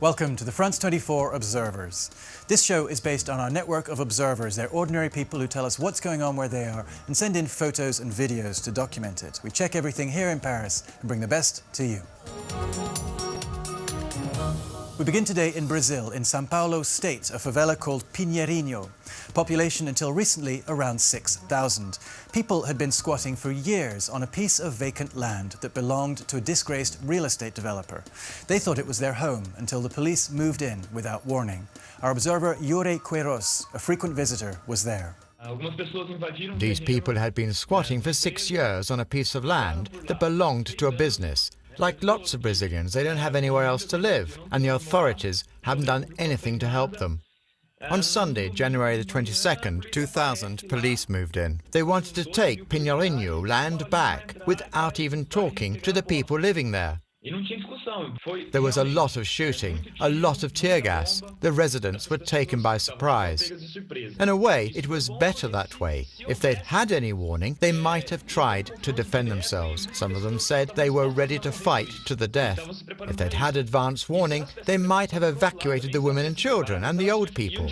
Welcome to the France 24 Observers. This show is based on our network of observers. They're ordinary people who tell us what's going on where they are and send in photos and videos to document it. We check everything here in Paris and bring the best to you. We begin today in Brazil, in São Paulo state, a favela called Pinheirinho. Population until recently around 6,000. People had been squatting for years on a piece of vacant land that belonged to a disgraced real estate developer. They thought it was their home until the police moved in without warning. Our observer Yuri Queiroz, a frequent visitor, was there. These people had been squatting for 6 years on a piece of land that belonged to a business. Like lots of Brazilians, they don't have anywhere else to live, and the authorities haven't done anything to help them. On Sunday, January the 22nd, 2000, police moved in. They wanted to take Pinheirinho land back without even talking to the people living there. There was a lot of shooting, a lot of tear gas. The residents were taken by surprise. In a way, it was better that way. If they'd had any warning, they might have tried to defend themselves. Some of them said they were ready to fight to the death. If they'd had advance warning, they might have evacuated the women and children and the old people.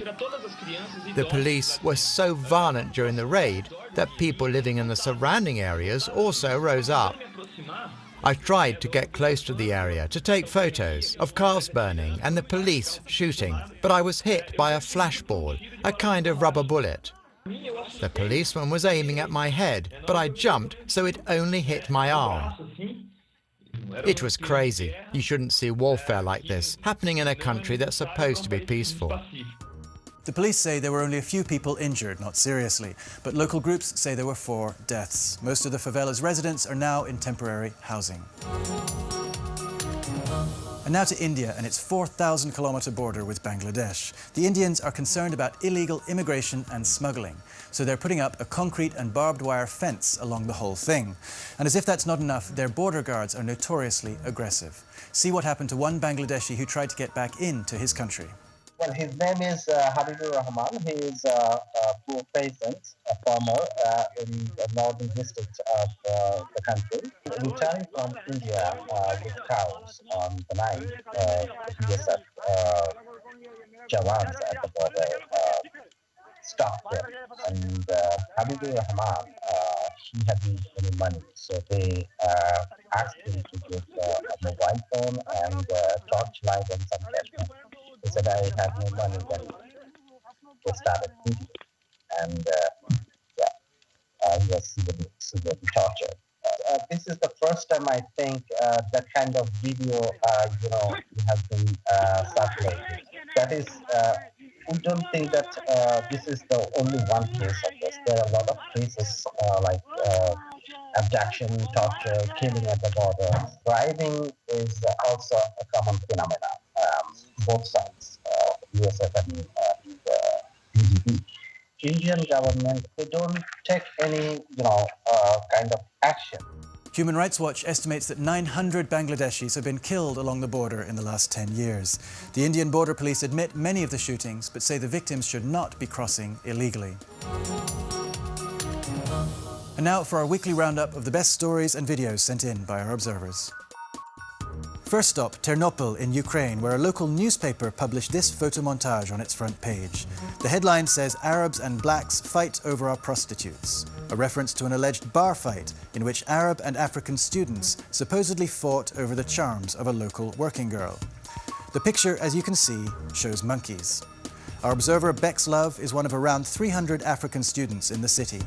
The police were so violent during the raid that people living in the surrounding areas also rose up. I tried to get close to the area to take photos of cars burning and the police shooting, but I was hit by a flashball, a kind of rubber bullet. The policeman was aiming at my head, but I jumped so it only hit my arm. It was crazy. You shouldn't see warfare like this happening in a country that's supposed to be peaceful. The police say there were only a few people injured, not seriously, but local groups say there were 4 deaths. Most of the favela's residents are now in temporary housing. And now to India and its 4,000-kilometre border with Bangladesh. The Indians are concerned about illegal immigration and smuggling, so they're putting up a concrete and barbed wire fence along the whole thing. And as if that's not enough, their border guards are notoriously aggressive. See what happened to one Bangladeshi who tried to get back into his country. Well, his name is Habibur Rahman. He is a poor peasant, a farmer in the northern district of the country. Returning from India with cows on the night, BSF Jawans at the border stopped him. And Habibur Rahman, he had no money, so they asked him to give a mobile phone and torchlight and some cash money. He said, I have no money, then they started beating him. And he was severely tortured. This is the first time I think that kind of video, has been circulated. That is, we don't think that this is the only one case of this. There are a lot of cases like abduction, torture, killing at the border. Bribing is also a common phenomenon. Both sides, USF and PDP. Indian government, they don't take any, kind of action. Human Rights Watch estimates that 900 Bangladeshis have been killed along the border in the last 10 years. The Indian border police admit many of the shootings, but say the victims should not be crossing illegally. And now for our weekly roundup of the best stories and videos sent in by our observers. First stop, Ternopil in Ukraine, where a local newspaper published this photo montage on its front page. The headline says, "Arabs and blacks fight over our prostitutes," a reference to an alleged bar fight in which Arab and African students supposedly fought over the charms of a local working girl. The picture, as you can see, shows monkeys. Our observer, Bex Love, is one of around 300 African students in the city.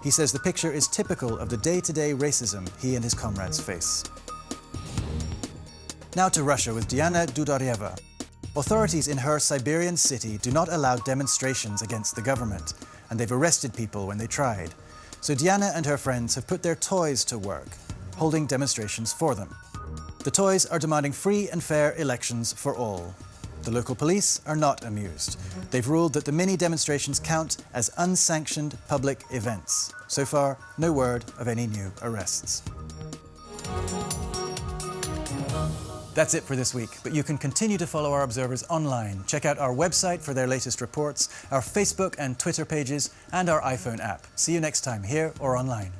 He says the picture is typical of the day-to-day racism he and his comrades face. Now to Russia with Diana Dudaryeva. Authorities in her Siberian city do not allow demonstrations against the government, and they've arrested people when they tried. So Diana and her friends have put their toys to work, holding demonstrations for them. The toys are demanding free and fair elections for all. The local police are not amused. They've ruled that the mini demonstrations count as unsanctioned public events. So far, no word of any new arrests. That's it for this week, but you can continue to follow our observers online. Check out our website for their latest reports, our Facebook and Twitter pages, and our iPhone app. See you next time, here or online.